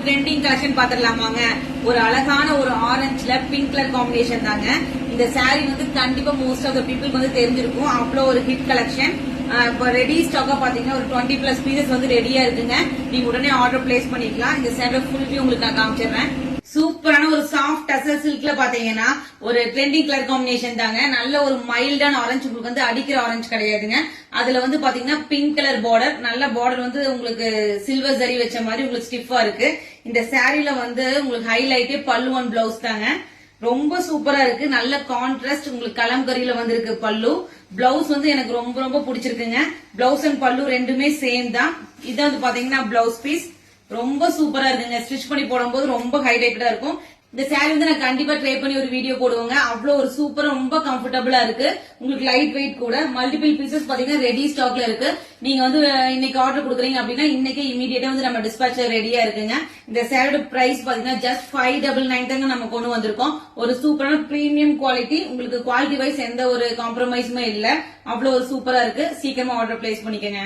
Trending collection பாத்துடலாமாங்க. ஒரு அழகான ஒரு ஆரஞ்சுல பிங்க் கலர் காம்பினேஷன் தாங்க. இந்த சாரி வந்து கண்டிப்பா மோஸ்ட் ஆஃப் த பீப்புளுக்கு வந்து தெரிஞ்சிருக்கும். அவ்வளவு ஒரு ஹிட் கலெக்ஷன். இப்போ ரெடி ஸ்டாக்கா பாத்தீங்கன்னா ஒரு 20+ பீசஸ் வந்து ரெடியா இருக்குங்க. நீங்க உடனே ஆர்டர் பிளேஸ் பண்ணிக்கலாம். இந்த சாரி ஃபுல் வியூ உங்களுக்கு நான் காமிச்சிடுறேன். சூப்பரான ஒரு சாஃப்ட் டசர் சில்க்ல பாத்தீங்கன்னா ஒரு ட்ரெண்டிங் கலர் காம்பினேஷன் தாங்க. நல்ல ஒரு மைல்டான ஆரஞ்சு, உங்களுக்கு வந்து அடிக்கிற ஆரஞ்சு கிடையாதுங்க. அதுல வந்து பாத்தீங்கன்னா பிங்க் கலர் பார்டர், நல்ல பார்டர் வந்து உங்களுக்கு சில்வர் ஜரி வச்ச மாதிரி உங்களுக்கு ஸ்டிஃபா இருக்கு. இந்த சாரீல வந்து உங்களுக்கு ஹைலைட்டே பல்லு அண்ட் பிளவுஸ் தாங்க. ரொம்ப சூப்பரா இருக்கு. நல்ல கான்ட்ராஸ்ட் உங்களுக்கு கலம்கரியில வந்திருக்கு பல்லு. பிளவுஸ் வந்து எனக்கு ரொம்ப ரொம்ப பிடிச்சிருக்குங்க. பிளவுஸ் அண்ட் பல்லு ரெண்டுமே சேம் தான். இது வந்து பாத்தீங்கன்னா பிளவுஸ் பீஸ் ரொம்ப சூப்பரா இருக்குங்க. ஸ்டிச் பண்ணி போடும்போது ரொம்ப ஹைலைட்டடா இருக்கும். இந்த சாரி வந்து நான் கண்டிப்பா ட்ரை பண்ணி ஒரு வீடியோ போடுவாங்க. அவ்வளவு ஒரு சூப்பரா ரொம்ப கம்ஃபர்டபுளா இருக்கு. உங்களுக்கு லைட் வெயிட் கூட. மல்டிபிள் பீசஸ் பாத்தீங்கன்னா ரெடி ஸ்டாக்ல இருக்கு. நீங்க வந்து இன்னைக்கு ஆர்டர் கொடுக்குறீங்க அப்படின்னா இன்னைக்கு இமீடியட்டா வந்து நம்ம டிஸ்பேச் ரெடியா இருக்குங்க. இந்த சாரியோட பிரைஸ் பாத்தீங்கன்னா ஜஸ்ட் 599 தாங்க நம்ம கொண்டு வந்திருக்கோம். ஒரு சூப்பரான பிரீமியம் குவாலிட்டி. உங்களுக்கு குவாலிட்டி வைஸ் எந்த ஒரு காம்ப்ரமைஸுமே இல்ல. அவ்வளவு ஒரு சூப்பரா இருக்கு. சீக்கிரமா ஆர்டர் பிளேஸ் பண்ணிக்கங்க.